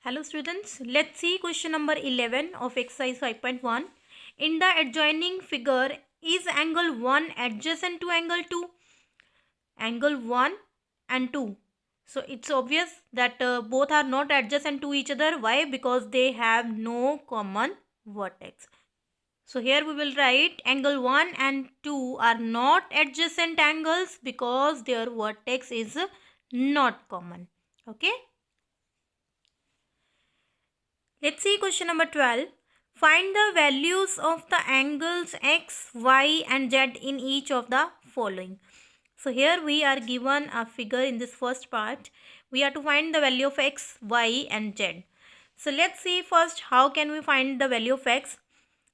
Hello students, let's see question number 11 of exercise 5.1. In the adjoining figure, is angle 1 adjacent to angle 2? Angle 1 and 2. So it's obvious that both are not adjacent to each other. Why? Because they have no common vertex. So here we will write angle 1 and 2 are not adjacent angles because their vertex is not common. Okay. Let's see question number 12. Find the values of the angles x, y and z in each of the following. So here we are given a figure in this first part. We have to find the value of x, y and z. So let's see first how can we find the value of x.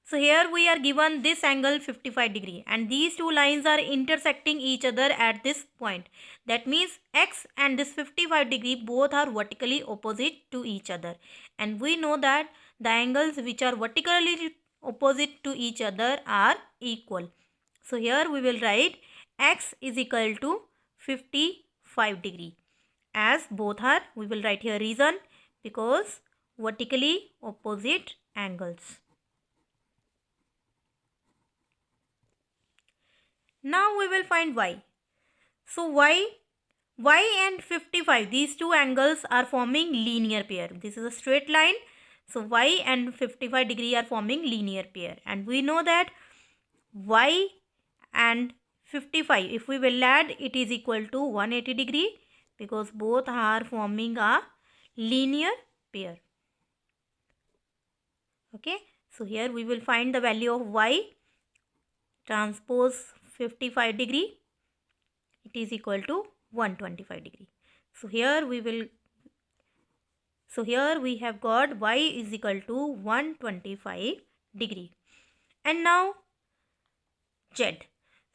So here we are given this angle 55 degree and these two lines are intersecting each other at this point. That means x and this 55 degree both are vertically opposite to each other. And we know that the angles which are vertically opposite to each other are equal. So here we will write x is equal to 55 degree. As both are, we will write here reason because vertically opposite angles. Now we will find y. So y and 55, these two angles are forming linear pair. This is a straight line. So y and 55 degree are forming linear pair. And we know that y and 55, if we will add, it is equal to 180 degree because both are forming a linear pair. Okay. So here we will find the value of y transpose 55 degree, it is equal to 125 degree. So here we have got y is equal to 125 degree. And now z.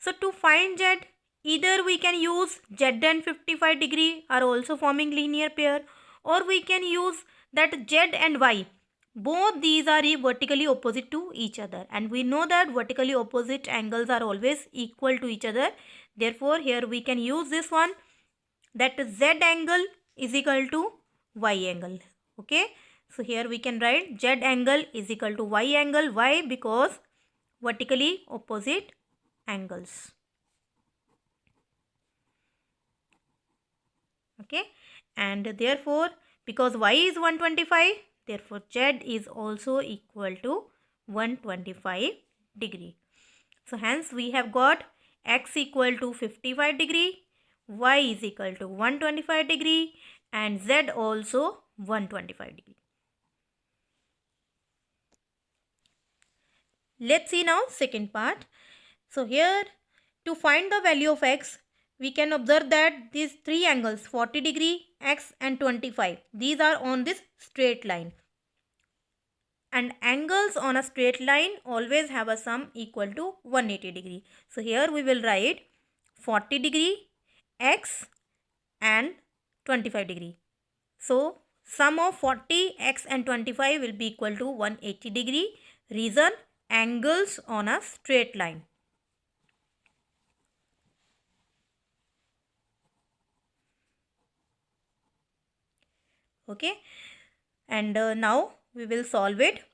So to find z, either we can use z and 55 degree are also forming linear pair, or we can use that z and y. Both these are vertically opposite to each other, and we know that vertically opposite angles are always equal to each other. Therefore, here we can use this one, that z angle is equal to y angle. Okay. So here we can write z angle is equal to y angle. Why? Because vertically opposite angles. Okay. And therefore, because y is 125, therefore z is also equal to 125 degree. So hence we have got x equal to 55 degree, y is equal to 125 degree and z also 125 degree. Let's see now second part. So here to find the value of x, we can observe that these three angles 40 degree, x and 25, these are on this straight line. And angles on a straight line always have a sum equal to 180 degree. So here we will write 40 degree, x and 25 degree. So sum of 40, x and 25 will be equal to 180 degree. Reason, angles on a straight line. Okay. And now we will solve it.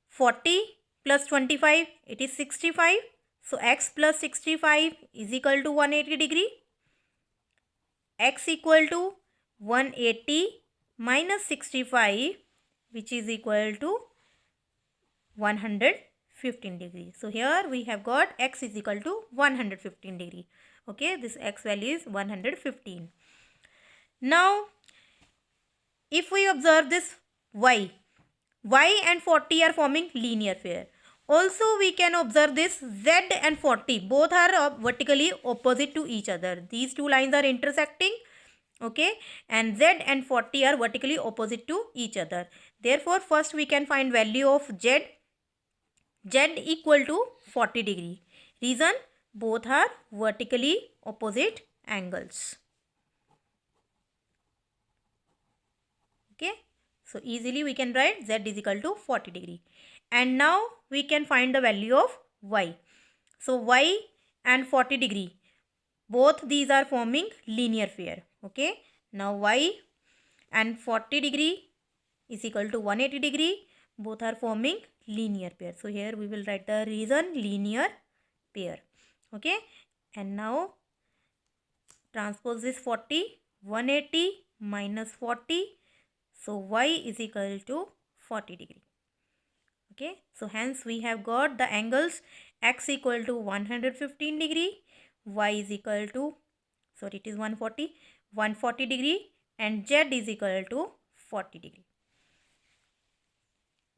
40 plus 25, it is 65. So x plus 65 is equal to 180 degree. X equal to 180 minus 65, which is equal to 115 degree. So here we have got x is equal to 115 degree. Okay, this x value is 115. Now, if we observe this y and 40 are forming linear pair. Also, we can observe this z and 40. Both are vertically opposite to each other. These two lines are intersecting. Okay. And z and 40 are vertically opposite to each other. Therefore, first we can find value of z. Z equal to 40 degree. Reason, both are vertically opposite angles. Okay. So easily we can write z is equal to 40 degree. And now we can find the value of y. So y and 40 degree, both these are forming linear pair. Okay. Now y and 40 degree is equal to 180 degree. Both are forming linear pair. So here we will write the reason linear pair. Okay. And now transpose this 40. 180 minus 40. So y is equal to 40 degree. Okay. So hence we have got the angles x equal to 115 degree. Y is equal to, sorry, it is 140 degree, and z is equal to 40 degree.